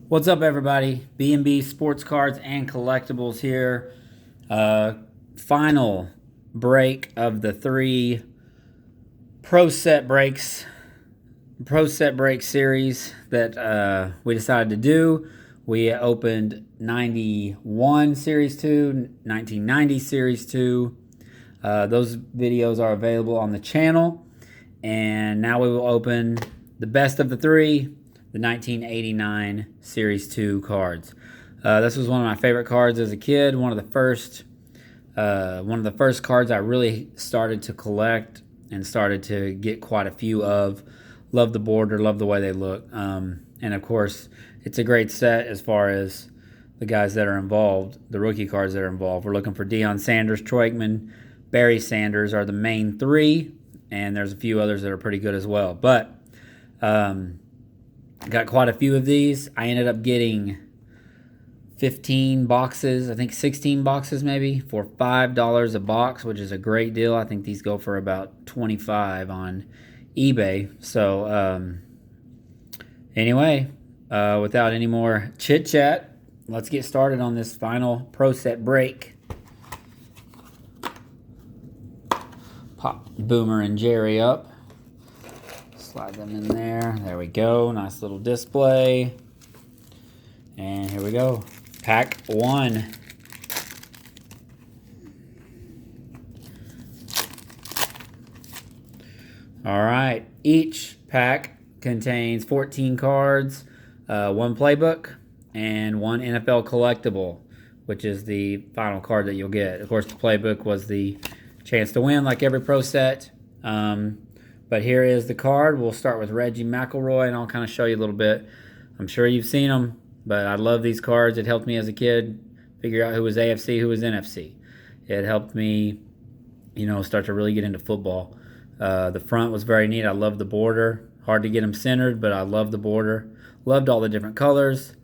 What's up, everybody? B&B Sports Cards and Collectibles here. Final break of the three Pro Set Break series that we decided to do. We opened 91 Series 2, 1990 Series 2. Those videos are available on the channel. And now we will open the best of the three, the 1989 Series 2 cards. This was one of my favorite cards as a kid. One of the first cards I really started to collect and started to get quite a few of. Love the border, love the way they look. And of course, it's a great set as far as the guys that are involved, the rookie cards that are involved. We're looking for Deion Sanders, Troy Aikman, Barry Sanders are the main three, and there's a few others that are pretty good as well. But got quite a few of these. I ended up getting 15 boxes, I think 16 boxes maybe, for $5 a box, which is a great deal. I think these go for about $25 on eBay. So anyway, without any more chit chat, let's get started on this final Pro Set break. Pop Boomer and Jerry up. Slide them in there. There we go. Nice little display. And here we go. Pack 1. All right. Each pack contains 14 cards, one playbook, and one NFL collectible, which is the final card that you'll get. Of course, the playbook was the chance to win, like every Pro Set. But here is the card. We'll start with Reggie McElroy, and I'll kind of show you a little bit. I'm sure you've seen them, but I love these cards. It helped me as a kid figure out who was AFC, who was NFC. It helped me, start to really get into football. The front was very neat. I love the border. Hard to get them centered, but I love the border. Loved all the different colors.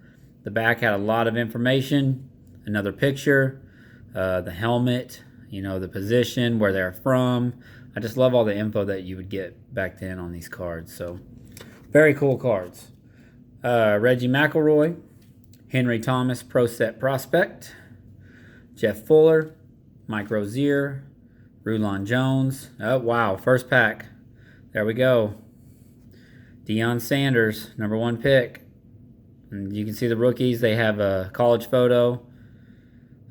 The back had a lot of information. Another picture, the helmet, the position, where they're from. I just love all the info that you would get back then on these cards. So, very cool cards. Reggie McElroy, Henry Thomas Pro Set Prospect, Jeff Fuller, Mike Rozier, Rulon Jones. Oh, wow. First pack. There we go. Deion Sanders, number 1 pick. And you can see the rookies. They have a college photo.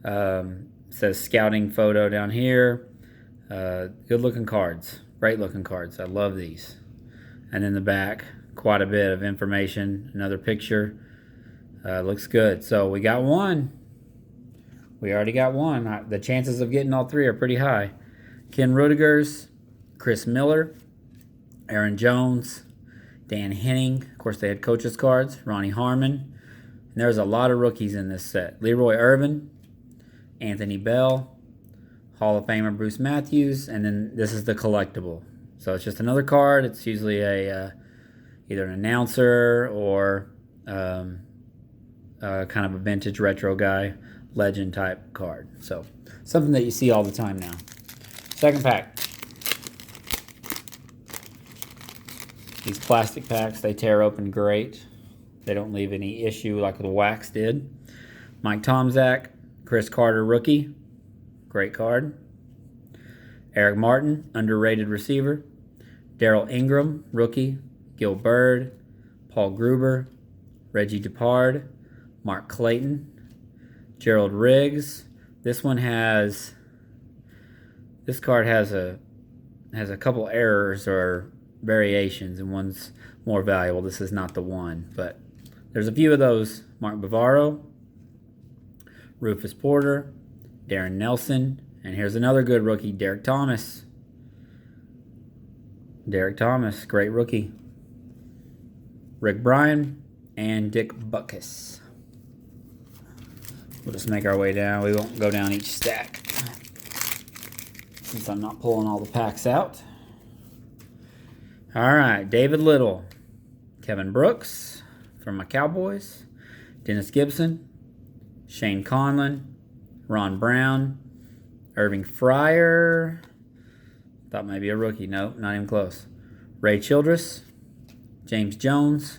Says scouting photo down here. Good looking cards. Great looking cards. I love these. And in the back, quite a bit of information. Another picture. Looks good. So we got one. We already got one. The chances of getting all three are pretty high. Ken Rudigers, Chris Miller, Aaron Jones, Dan Henning. Of course, they had coaches cards. Ronnie Harmon. And there's a lot of rookies in this set. Leroy Irvin, Anthony Bell, Hall of Famer Bruce Matthews, and then this is the collectible. So it's just another card. It's usually a either an announcer or kind of a vintage retro guy, legend type card. So something that you see all the time now. Second pack. These plastic packs, they tear open great. They don't leave any issue like the wax did. Mike Tomczak, Chris Carter rookie. Great card. Eric Martin, underrated receiver. Darrell Ingram, rookie. Gil Bird, Paul Gruber, Reggie Depard, Mark Clayton, Gerald Riggs. This card has a couple errors or variations, and one's more valuable. This is not the one, but there's a few of those. Mark Bavaro, Rufus Porter, Darren Nelson, and here's another good rookie, Derek Thomas. Derek Thomas, great rookie. Rick Bryan and Dick Butkus. We'll just make our way down. We won't go down each stack since I'm not pulling all the packs out. All right, David Little, Kevin Brooks from my Cowboys, Dennis Gibson, Shane Conlon, Ron Brown, Irving Fryer. Thought maybe a rookie. Nope, not even close. Ray Childress, James Jones,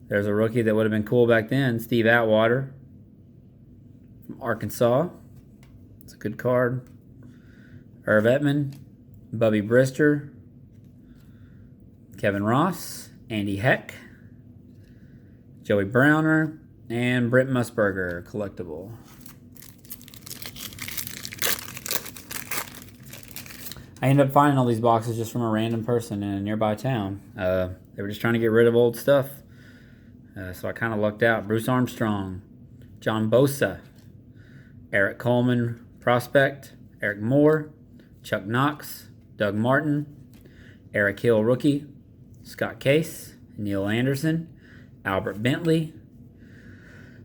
There's a rookie that would have been cool back then. Steve Atwater from Arkansas. It's a good card. Irv Ettman, Bubby Brister, Kevin Ross, Andy Heck, Joey Browner, and Brent Musburger, collectible. I ended up finding all these boxes just from a random person in a nearby town. They were just trying to get rid of old stuff. So I kind of lucked out. Bruce Armstrong, John Bosa, Eric Coleman, prospect, Eric Moore, Chuck Knox, Doug Martin, Eric Hill, rookie, Scott Case, Neil Anderson, Albert Bentley,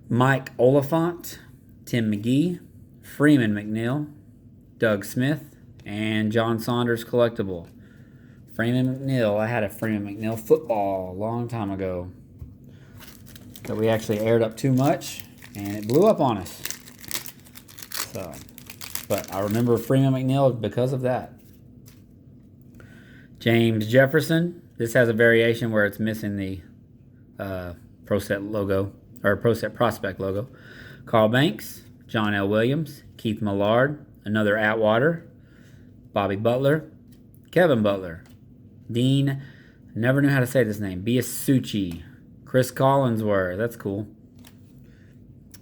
Mike Oliphant, Tim McGee, Freeman McNeil, Doug Smith, and John Saunders collectible. Freeman McNeil. I had a Freeman McNeil football a long time ago that we actually aired up too much, and it blew up on us. So, but I remember Freeman McNeil because of that. James Jefferson. This has a variation where it's missing the Pro Set logo, or Pro Set Prospect logo. Carl Banks, John L. Williams, Keith Millard, another Atwater, Bobby Butler, Kevin Butler, Dean, never knew how to say this name, Biasucci, Chris Collinsworth, that's cool,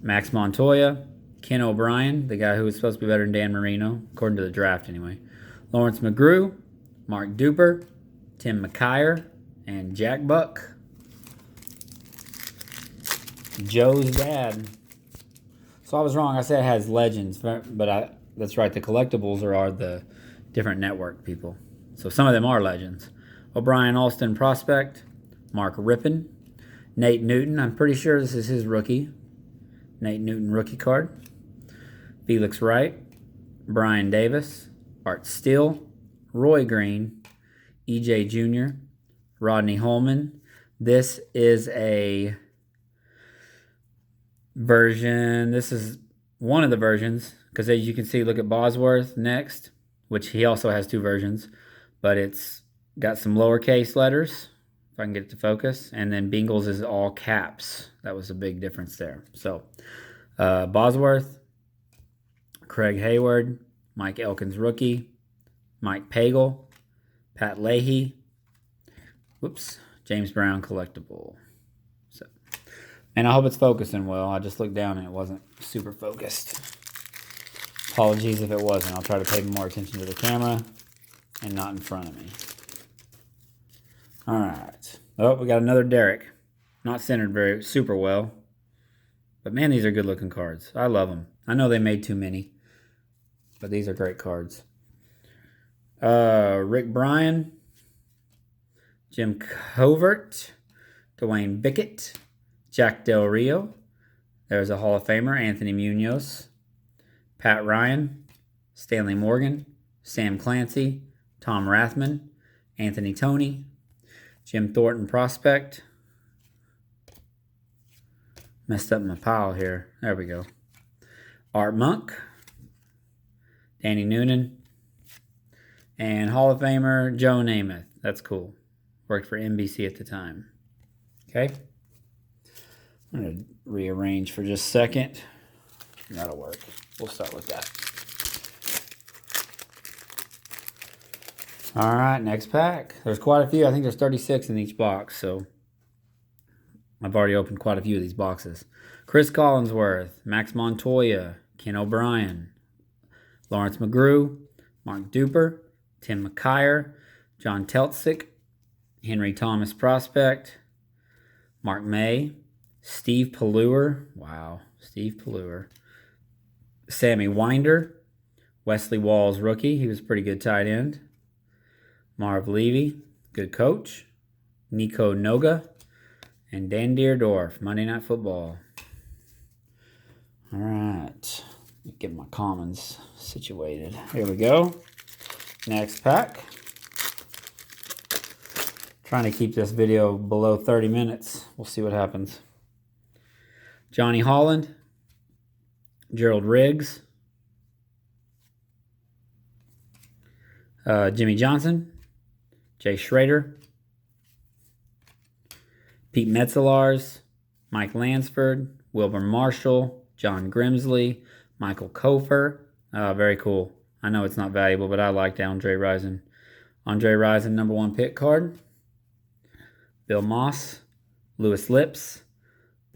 Max Montoya, Ken O'Brien, the guy who was supposed to be better than Dan Marino, according to the draft anyway, Lawrence McGrew, Mark Duper, Tim McKyer, and Jack Buck. Joe's dad. So I was wrong. I said it has legends, but that's right. The collectibles are the different network people. So some of them are legends. O'Brien Alston prospect, Mark Rippon, Nate Newton. I'm pretty sure this is his rookie. Nate Newton rookie card. Felix Wright, Brian Davis, Art Steele, Roy Green, EJ Jr., Rodney Holman. This is a version. This is one of the versions, because as you can see, look at Bosworth next, which he also has two versions, but it's got some lowercase letters, if I can get it to focus, and then Bingles is all caps. That was a big difference there. So Bosworth, Craig Hayward, Mike Elkins rookie, Mike Pagel, Pat Leahy, James Brown collectible. So, and I hope it's focusing well. I just looked down and it wasn't super focused. Apologies if it wasn't. I'll try to pay more attention to the camera and not in front of me. All right. Oh, we got another Derek. Not centered very super well. But man, these are good looking cards. I love them. I know they made too many, but these are great cards. Rick Bryan, Jim Covert, Dwayne Bickett, Jack Del Rio. There's a Hall of Famer, Anthony Munoz, Pat Ryan, Stanley Morgan, Sam Clancy, Tom Rathman, Anthony Toney, Jim Thornton prospect. Messed up my pile here. There we go. Art Monk, Danny Noonan, and Hall of Famer Joe Namath. That's cool. Worked for NBC at the time. Okay. I'm going to rearrange for just a second. That'll work. We'll start with that. All right, next pack. There's quite a few. I think there's 36 in each box, so I've already opened quite a few of these boxes. Chris Collinsworth, Max Montoya, Ken O'Brien, Lawrence McGrew, Mark Duper, Tim McKyer, John Teltzik, Henry Thomas prospect, Mark May, Steve Pallure, wow, Steve Pallure, Sammy Winder, Wesley Walls rookie, he was a pretty good tight end, Marv Levy, good coach, Nico Noga, and Dan Deerdorf, Monday Night Football. All right, let me get my commons situated. Here we go. Next pack. Trying to keep this video below 30 minutes. We'll see what happens. Johnny Holland, Gerald Riggs, Jimmy Johnson, Jay Schrader, Pete Metzelaars, Mike Lansford, Wilbur Marshall, John Grimsley, Michael Kofer. Very cool. I know it's not valuable, but I liked Andre Rison. Andre Rison, number 1 pick card. Bill Moss, Lewis Lips,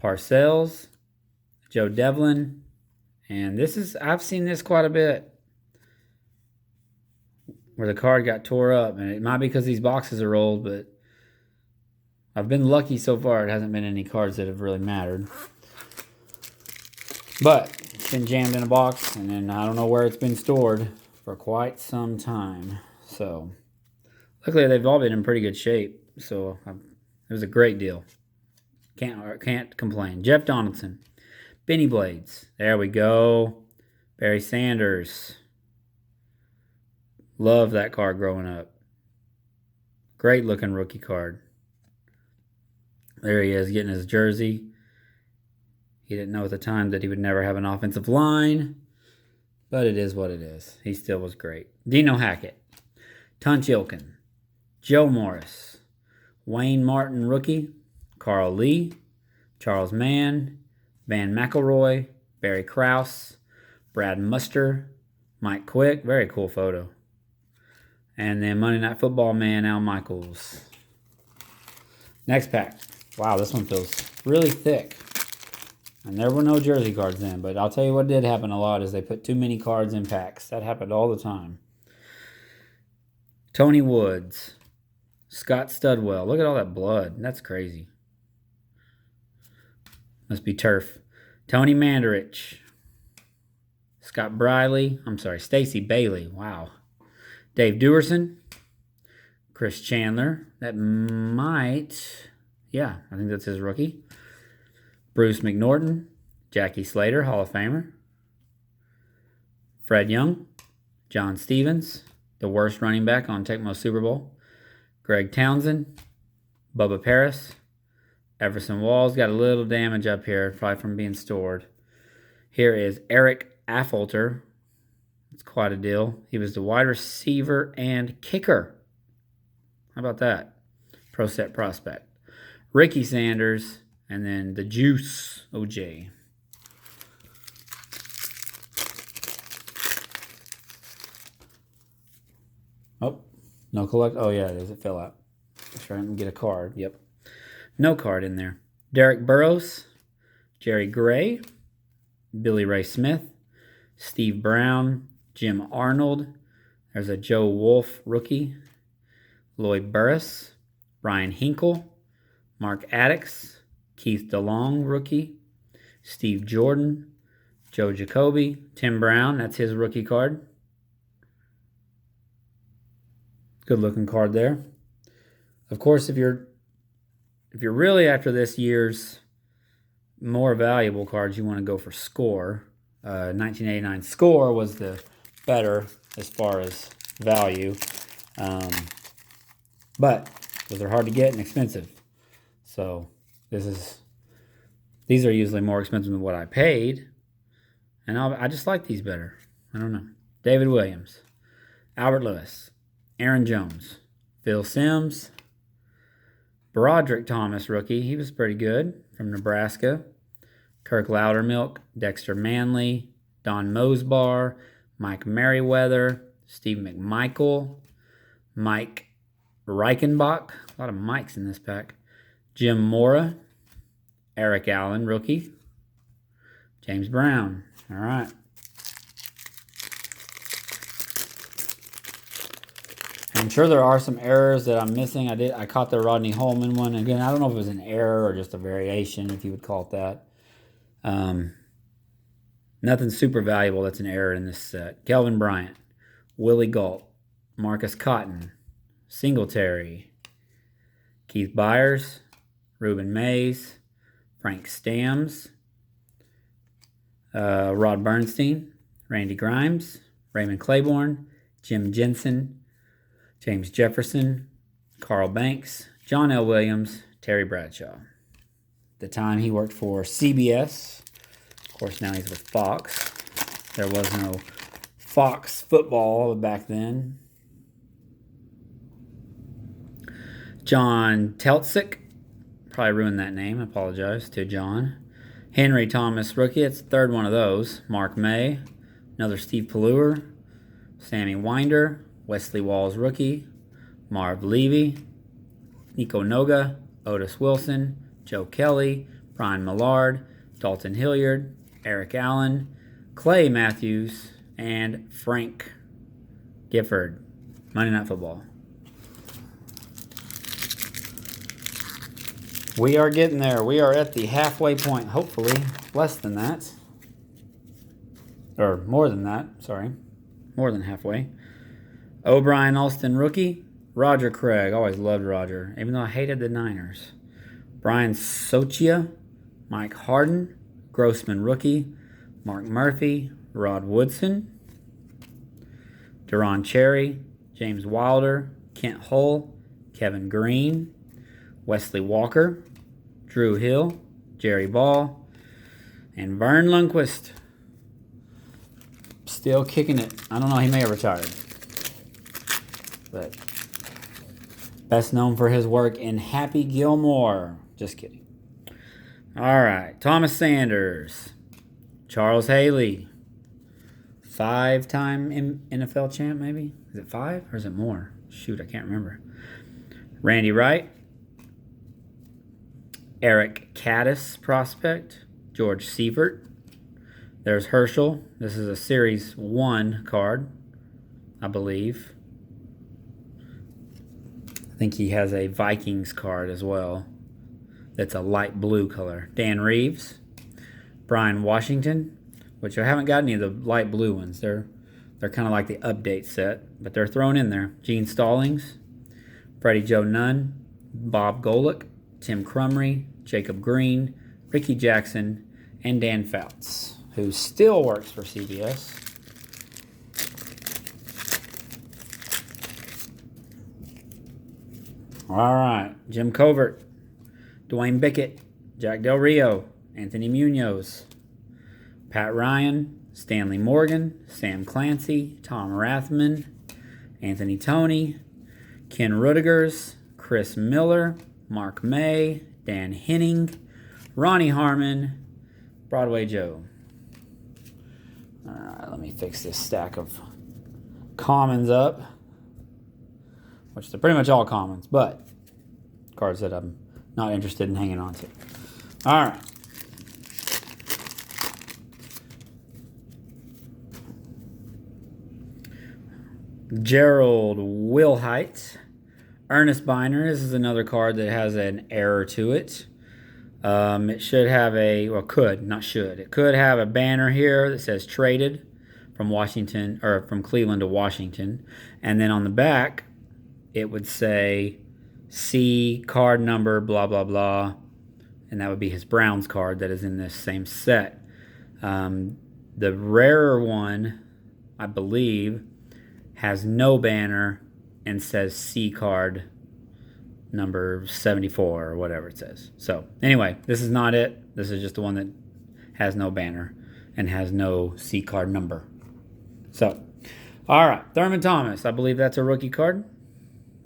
Parcells, Joe Devlin. And I've seen this quite a bit, where the card got tore up. And it might be because these boxes are old, but I've been lucky so far. It hasn't been any cards that have really mattered. But it's been jammed in a box, and then I don't know where it's been stored for quite some time. So luckily they've all been in pretty good shape. So it was a great deal. Can't complain. Jeff Donaldson, Benny Blades. There we go. Barry Sanders. Love that card growing up. Great looking rookie card. There he is getting his jersey. He didn't know at the time that he would never have an offensive line, but it is what it is. He still was great. Dino Hackett, Tunch Ilkin, Joe Morris, Wayne Martin rookie, Carl Lee, Charles Mann, Van McElroy, Barry Krause, Brad Muster, Mike Quick. Very cool photo. And then Monday Night Football man, Al Michaels. Next pack. Wow, this one feels really thick. And there were no jersey cards in, but I'll tell you what did happen a lot is they put too many cards in packs. That happened all the time. Tony Woods. Scott Studwell. Look at all that blood. That's crazy. Must be turf. Tony Mandarich. Scott Briley. Stacey Bailey. Wow. Dave Dewerson. Chris Chandler. That might... Yeah, I think that's his rookie. Bruce McNorton, Jackie Slater, Hall of Famer. Fred Young, John Stevens, the worst running back on Tecmo Super Bowl. Greg Townsend, Bubba Paris. Everson Walls got a little damage up here, probably from being stored. Here is Eric Affolter. It's quite a deal. He was the wide receiver and kicker. How about that? Pro set prospect. Ricky Sanders, and then the Juice, OJ. Oh, no collect. Oh, yeah, it is. It fell out. Trying to get a card. Yep. No card in there. Derek Burrows, Jerry Gray, Billy Ray Smith, Steve Brown, Jim Arnold. There's a Joe Wolf rookie. Lloyd Burris, Brian Hinkle, Mark Addix, Keith DeLong, rookie, Steve Jordan, Joe Jacoby, Tim Brown, that's his rookie card. Good looking card there. Of course, if you're really after this year's more valuable cards, you want to go for Score. 1989 Score was the better as far as value. But those are hard to get and expensive. So these are usually more expensive than what I paid. And I just like these better. I don't know. David Williams, Albert Lewis, Aaron Jones, Phil Simms, Broderick Thomas, rookie. He was pretty good from Nebraska. Kirk Loudermilk, Dexter Manley, Don Mosbar, Mike Merriweather, Steve McMichael, Mike Reichenbach. A lot of Mikes in this pack. Jim Mora, Eric Allen, rookie. James Brown. All right. I'm sure there are some errors that I'm missing. I caught the Rodney Holman one. Again, I don't know if it was an error or just a variation, if you would call it that. Nothing super valuable that's an error in this set. Kelvin Bryant, Willie Galt, Marcus Cotton, Singletary, Keith Byers, Reuben Mays, Frank Stams, Rod Bernstein, Randy Grimes, Raymond Claiborne, Jim Jensen, James Jefferson, Carl Banks, John L. Williams, Terry Bradshaw. At the time he worked for CBS. Of course, now he's with Fox. There was no Fox football back then. John Teltzik, Probably ruined that name. I apologize to John. Henry Thomas, rookie. It's the third one of those. Mark May. Another Steve Pelleur. Sammy Winder. Wesley Walls, rookie. Marv Levy. Nico Noga. Otis Wilson. Joe Kelly. Brian Millard. Dalton Hilliard. Eric Allen. Clay Matthews. And Frank Gifford. Monday Night Football. We are getting there. We are at the halfway point. Hopefully, less than that. Or more than that. Sorry. More than halfway. O'Brien Alston, rookie. Roger Craig. Always loved Roger, even though I hated the Niners. Brian Sochia. Mike Harden. Grossman, rookie. Mark Murphy. Rod Woodson. Deron Cherry. James Wilder. Kent Hull. Kevin Green. Wesley Walker, Drew Hill, Jerry Ball, and Vern Lundquist. Still kicking it. I don't know, he may have retired. But best known for his work in Happy Gilmore. Just kidding. All right, Thomas Sanders, Charles Haley, 5-time NFL champ maybe? Is it 5 or is it more? Shoot, I can't remember. Randy Wright. Eric Caddis prospect, George Seifert. There's Herschel. This is a Series 1 card, I believe. I think he has a Vikings card as well. That's a light blue color. Dan Reeves. Brian Washington, which I haven't got any of the light blue ones. They're kind of like the update set, but they're thrown in there. Gene Stallings. Freddie Joe Nunn. Bob Golick. Tim Crumry, Jacob Green, Ricky Jackson, and Dan Fouts, who still works for CBS. All right, Jim Covert, Dwayne Bickett, Jack Del Rio, Anthony Munoz, Pat Ryan, Stanley Morgan, Sam Clancy, Tom Rathman, Anthony Toney, Ken Rudigers, Chris Miller, Mark May, Dan Henning, Ronnie Harmon, Broadway Joe. All right, let me fix this stack of commons up, which they're pretty much all commons, but cards that I'm not interested in hanging on to. All right. Gerald Wilhite. Ernest Biner. This is another card that has an error to it. It should have it could have a banner here that says traded from Washington, or from Cleveland to Washington. And then on the back, it would say C card number, blah, blah, blah. And that would be his Browns card that is in this same set. The rarer one, I believe, has no banner and says C card number 74 or whatever it says. So anyway, this is not it. This is just the one that has no banner and has no C card number. So, all right, Thurman Thomas. I believe that's a rookie card.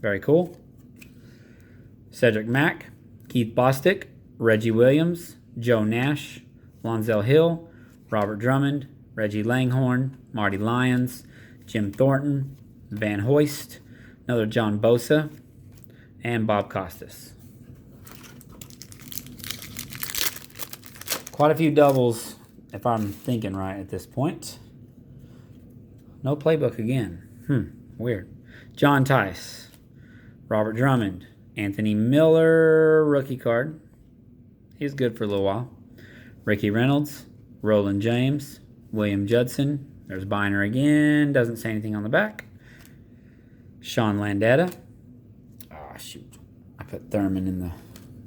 Very cool. Cedric Mack, Keith Bostic, Reggie Williams, Joe Nash, Lonzel Hill, Robert Drummond, Reggie Langhorne, Marty Lyons, Jim Thornton, Van Hoist, another John Bosa, and Bob Costas. Quite a few doubles, if I'm thinking right at this point. No playbook again. Weird. John Tice, Robert Drummond, Anthony Miller, rookie card. He's good for a little while. Ricky Reynolds, Roland James, William Judson. There's Biner again. Doesn't say anything on the back. Sean Landetta. Ah, shoot. I put Thurman in the...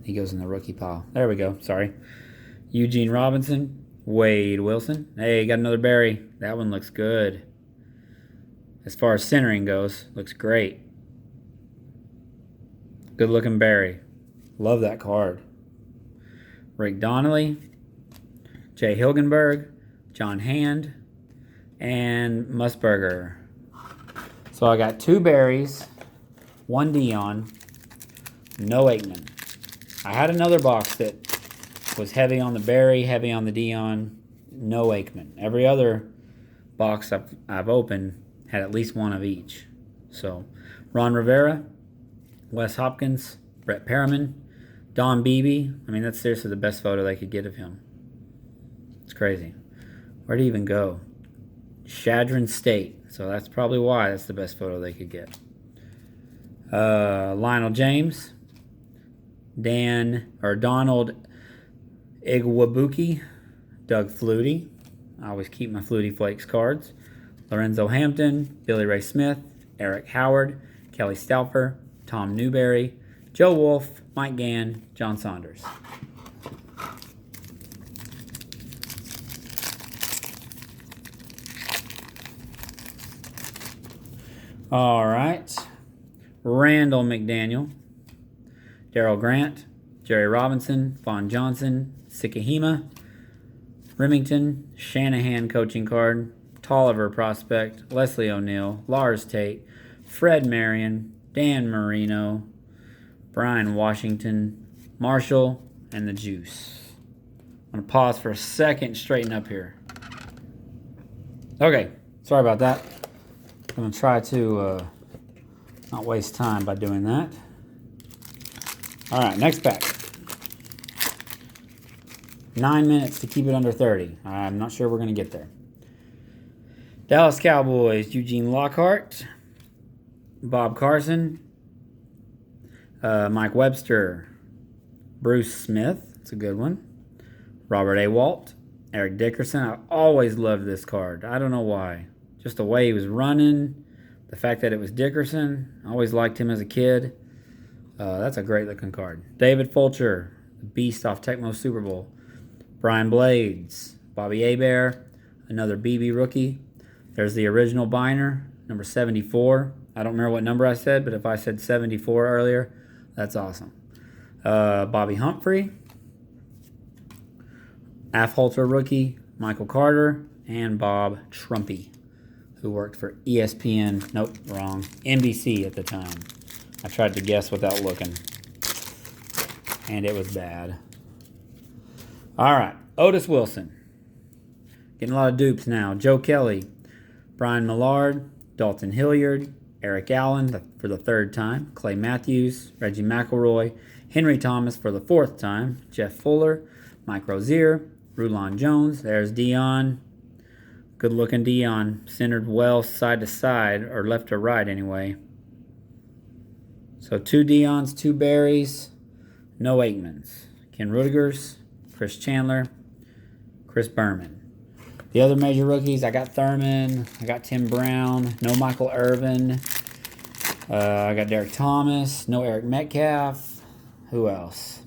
He goes in the rookie pile. There we go. Sorry. Eugene Robinson. Wade Wilson. Hey, got another Barry. That one looks good. As far as centering goes, looks great. Good looking Barry. Love that card. Rick Donnelly. Jay Hilgenberg. John Hand. And Musburger. So I got 2 Barrys, 1 Deion, no Aikman. I had another box that was heavy on the Barry, heavy on the Deion, no Aikman. Every other box I've opened had at least one of each. So, Ron Rivera, Wes Hopkins, Brett Perriman, Don Beebe. I mean, that's seriously the best photo they could get of him. It's crazy. Where'd he even go? Shadron State. So that's probably why that's the best photo they could get. Lionel James, Donald Igwabuki, Doug Flutie. I always keep my Flutie Flakes cards. Lorenzo Hampton, Billy Ray Smith, Eric Howard, Kelly Stauffer, Tom Newberry, Joe Wolf, Mike Gann, John Saunders. All right. Randall McDaniel, Darryl Grant, Jerry Robinson, Vaughn Johnson, Sikahima, Remington, Shanahan coaching card, Tolliver prospect, Leslie O'Neal, Lars Tate, Fred Marion, Dan Marino, Brian Washington, Marshall, and the Juice. I'm going to pause for a second, straighten up here. Okay, sorry about that. I'm going to try to not waste time by doing that. All right, next pack. 9 minutes to keep it under 30. I'm not sure we're going to get there. Dallas Cowboys, Eugene Lockhart, Bob Carson, Mike Webster, Bruce Smith, it's a good one, Robert A. Walt, Eric Dickerson. I always loved this card. I don't know why. Just the way he was running, the fact that it was Dickerson. I always liked him as a kid. That's a great looking card. David Fulcher, the beast off Tecmo Super Bowl. Brian Blades, Bobby Hebert, another BB rookie. There's the original Biner, number 74. I don't remember what number I said, but if I said 74 earlier, that's awesome. Bobby Humphrey, Afholter rookie, Michael Carter, and Bob Trumpy, who worked for ESPN. Nope, wrong. NBC at the time. I tried to guess without looking, and it was bad. All right, Otis Wilson. Getting a lot of dupes now. Joe Kelly, Brian Millard, Dalton Hilliard, Eric Allen for the third time, Clay Matthews, Reggie McElroy, Henry Thomas for the fourth time, Jeff Fuller, Mike Rozier, Rulon Jones. There's Deion. Good-looking Deion, centered well side to side, or left to right anyway. So 2 Deions, 2 Barrys, no Aikmans. Ken Rudigers, Chris Chandler, Chris Berman. The other major rookies, I got Thurman, I got Tim Brown, no Michael Irvin, I got Derek Thomas, no Eric Metcalf. Who else?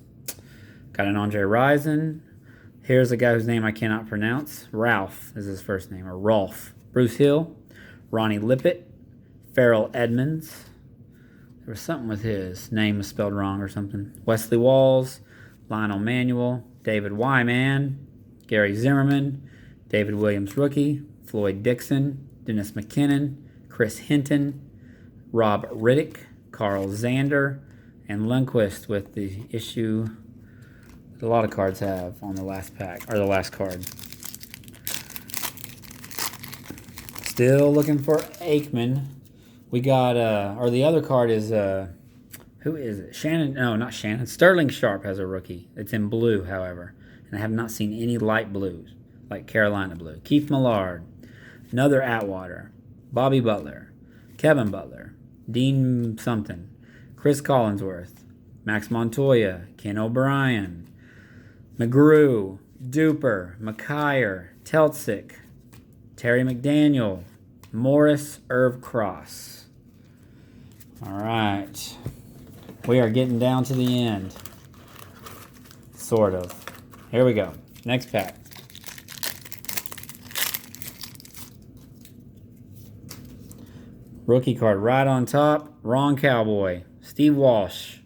Got an Andre Rison. Here's a guy whose name I cannot pronounce. Ralph is his first name, or Rolf. Bruce Hill, Ronnie Lippett, Farrell Edmonds. There was something with his name was spelled wrong or something. Wesley Walls, Lionel Manuel, David Wyman, Gary Zimmerman, David Williams rookie, Floyd Dixon, Dennis McKinnon, Chris Hinton, Rob Riddick, Carl Zander, and Lundqvist with the issue that a lot of cards have on the last pack, or the last card. Still looking for Aikman. We got, or the other card is, who is it? Shannon, no, not Shannon. Sterling Sharp has a rookie. It's in blue, however. And I have not seen any light blues, like Carolina blue. Keith Millard, another Atwater, Bobby Butler, Kevin Butler, Dean something, Chris Collinsworth, Max Montoya, Ken O'Brien, McGrew, Duper, McKyer, Teltzik, Terry McDaniel, Morris Irv Cross. All right. We are getting down to the end. Sort of. Here we go. Next pack. Rookie card right on top. Ron Cowboy. Steve Walsh.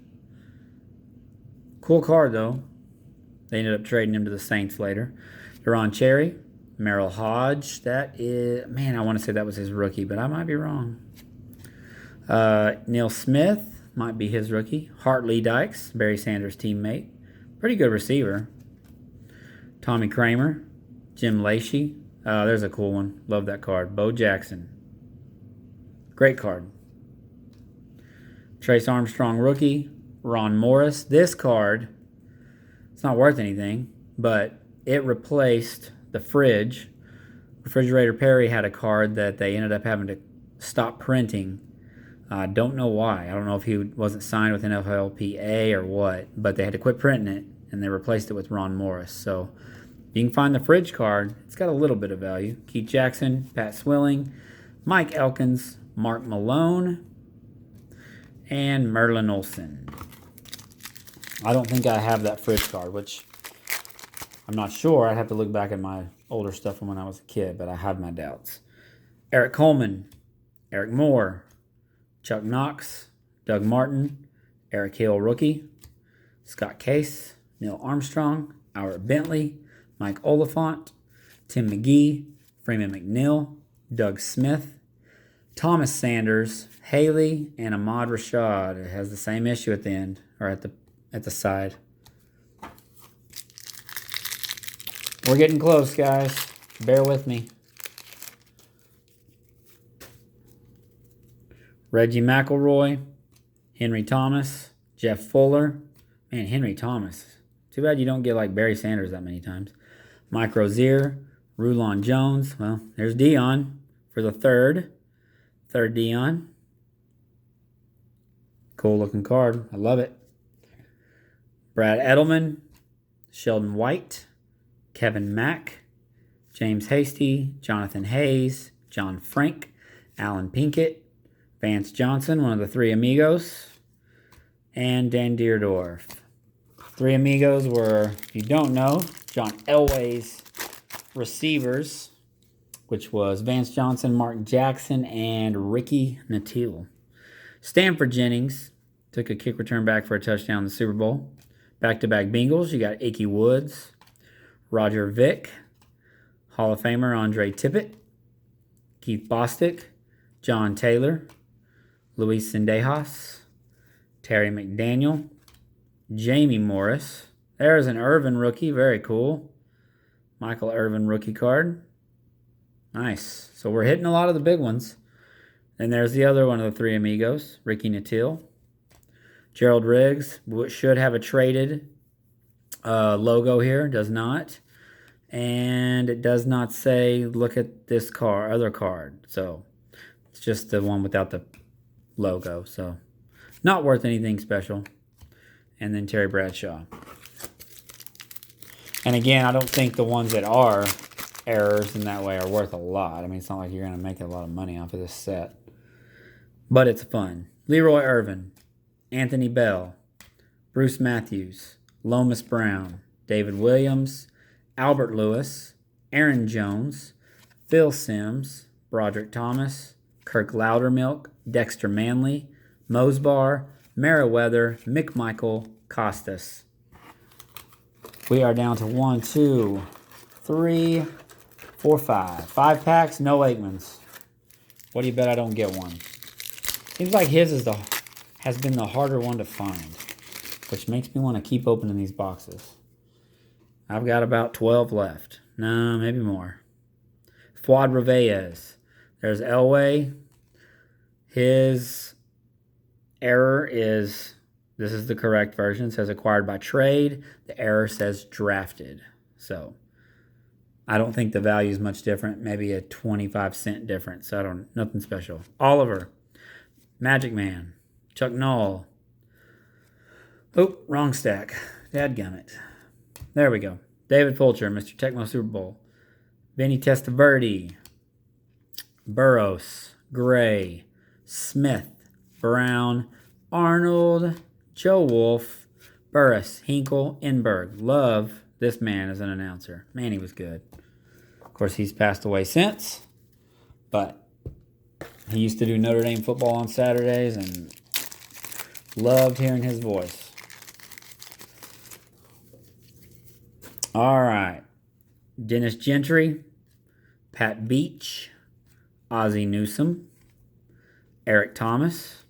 Cool card, though. They ended up trading him to the Saints later. Deron Cherry. Merrill Hodge. That is... Man, I want to say that was his rookie, but I might be wrong. Neil Smith. might be his rookie. Hartley Dykes, Barry Sanders' teammate. Pretty good receiver. Tommy Kramer, Jim Lacey. There's a cool one. Love that card. Bo Jackson. Great card. Trace Armstrong, rookie. Ron Morris. This card, it's not worth anything, but it replaced the fridge. Refrigerator Perry had a card that they ended up having to stop printing. I don't know why. I don't know if he wasn't signed with NFLPA or what, but they had to quit printing it, and they replaced it with Ron Morris. So you can find the fridge card. It's got a little bit of value. Keith Jackson, Pat Swilling, Mike Elkins, Mark Malone, and Merlin Olsen. I don't think I have that fridge card, which I'm not sure. I'd have to look back at my older stuff from when I was a kid, but I have my doubts. Eric Coleman, Eric Moore, Chuck Knox, Doug Martin, Eric Hill, rookie, Scott Case, Neil Armstrong, Albert Bentley, Mike Oliphant, Tim McGee, Freeman McNeil, Doug Smith, Thomas Sanders, Haley, and Ahmad Rashad. It has the same issue at the end, or at the side. We're getting close, guys. Bear with me. Reggie McElroy, Henry Thomas, Jeff Fuller. Man, Henry Thomas. Too bad you don't get like Barry Sanders that many times. Mike Rozier, Rulon Jones. Well, there's Deion for the third. Third Deion. Cool looking card. I love it. Brad Edelman, Sheldon White, Kevin Mack, James Hasty, Jonathan Hayes, John Frank, Alan Pinkett, Vance Johnson, one of the three amigos, and Dan Deerdorf. Three amigos were, if you don't know, John Elway's receivers, which was Vance Johnson, Mark Jackson, and Ricky Natil. Stanford Jennings took a kick return back for a touchdown in the Super Bowl. Back-to-back Bengals, you got Ickey Woods, Roger Vick, Hall of Famer Andre Tippett, Keith Bostic, John Taylor, Luis Sendejas, Terry McDaniel, Jamie Morris. There's an Irvin rookie, very cool. Michael Irvin rookie card. Nice. So we're hitting a lot of the big ones. And there's the other one of the three amigos, Ricky Natil. Gerald Riggs should have a traded logo here. Does not. And it does not say, look at this other card. So it's just the one without the logo. So not worth anything special. And then Terry Bradshaw. And again, I don't think the ones that are errors in that way are worth a lot. I mean, it's not like you're going to make a lot of money off of this set. But it's fun. Leroy Irvin, Anthony Bell, Bruce Matthews, Lomas Brown, David Williams, Albert Lewis, Aaron Jones, Phil Simms, Broderick Thomas, Kirk Loudermilk, Dexter Manley, Mosbar, Merriweather, McMichael, Costas. We are down to 1, 2, 3, 4, 5. 5 packs, no Aikmans. What do you bet I don't get one? Seems like his has been the harder one to find, which makes me want to keep opening these boxes. I've got about 12 left. No, maybe more. Fuad Reyes. There's Elway. His error is, this is the correct version. It says acquired by trade. The error says drafted. So I don't think the value is much different. Maybe a 25-cent difference. Nothing special. Oliver. Magic Man. Chuck Noll. Oh, wrong stack. Dadgummit. There we go. David Fulcher, Mr. Tecmo Super Bowl. Vinny Testaverde. Burroughs. Gray. Smith. Brown. Arnold. Joe Wolf. Burris. Hinkle. Enberg. Love this man as an announcer. Man, he was good. Of course, he's passed away since. But he used to do Notre Dame football on Saturdays and loved hearing his voice. All right. Dennis Gentry, Pat Beach, Ozzie Newsome, Eric Thomas,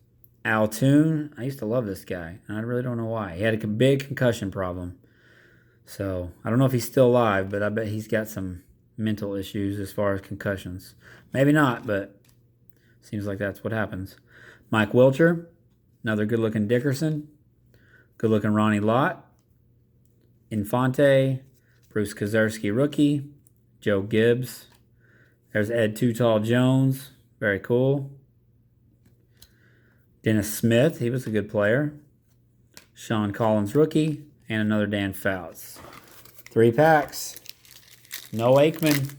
Altoon. I used to love this guy. I really don't know why. He had a big concussion problem. So I don't know if he's still alive, but I bet he's got some mental issues as far as concussions. Maybe not, but seems like that's what happens. Mike Wilcher, another good-looking Dickerson. Good-looking Ronnie Lott. Infante. Bruce Kozerski, rookie. Joe Gibbs. There's Ed Too Tall Jones. Very cool. Dennis Smith, he was a good player. Sean Collins, rookie. And another Dan Fouts. 3 packs. No Aikman.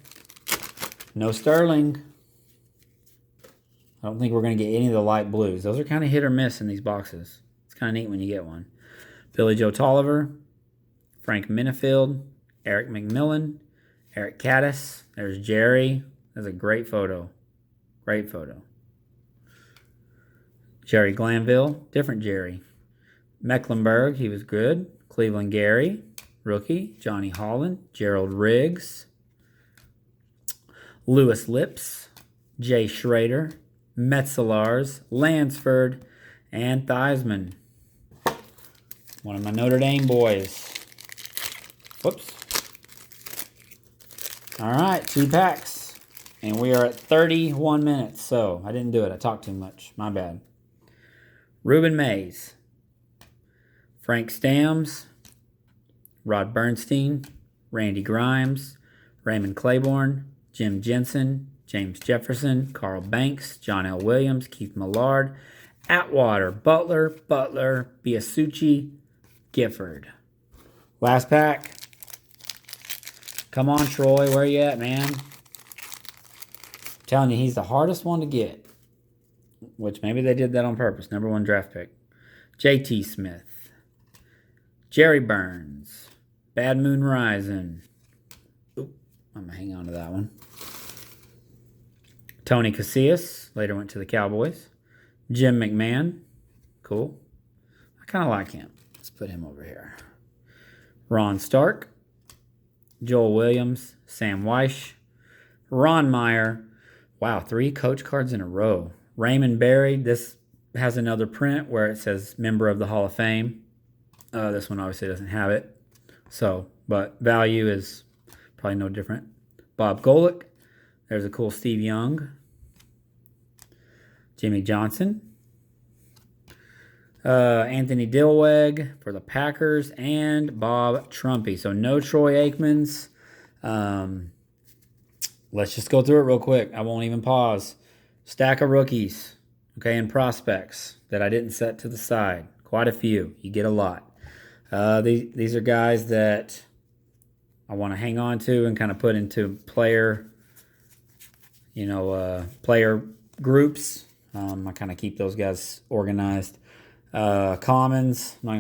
No Sterling. I don't think we're going to get any of the light blues. Those are kind of hit or miss in these boxes. It's kind of neat when you get one. Billy Joe Tolliver. Frank Minifield. Eric McMillan. Eric Caddis. There's Jerry. That's a great photo. Great photo. Jerry Glanville. Different Jerry. Mecklenburg, he was good. Cleveland Gary, rookie. Johnny Holland. Gerald Riggs. Lewis Lips. Jay Schrader. Metzelars. Lansford. And Theismann. One of my Notre Dame boys. Whoops. All right, 2 packs. And we are at 31 minutes. So I didn't do it. I talked too much. My bad. Ruben Mays. Frank Stams. Rod Bernstein. Randy Grimes. Raymond Claiborne. Jim Jensen. James Jefferson. Carl Banks. John L. Williams. Keith Millard. Atwater. Butler. Biasucci. Gifford. Last pack. Come on, Troy. Where you at, man? I'm telling you, he's the hardest one to get. Which maybe they did that on purpose. #1 draft pick. J.T. Smith. Jerry Burns. Bad Moon Rising. Oop, I'm going to hang on to that one. Tony Casillas. Later went to the Cowboys. Jim McMahon. Cool. I kind of like him. Let's put him over here. Ron Stark. Joel Williams. Sam Weish. Ron Meyer. Wow, 3 coach cards in a row. Raymond Berry. This has another print where it says member of the Hall of Fame. This one obviously doesn't have it. So, but value is probably no different. Bob Golick. There's a cool Steve Young. Jimmy Johnson. Anthony Dilweg for the Packers. And Bob Trumpy. So no Troy Aikmans. Let's just go through it real quick. I won't even pause. Stack of rookies, okay, and prospects that I didn't set to the side. Quite a few. You get a lot. These are guys that I want to hang on to and kind of put into player, player groups. I kind of keep those guys organized. Commons, I'm not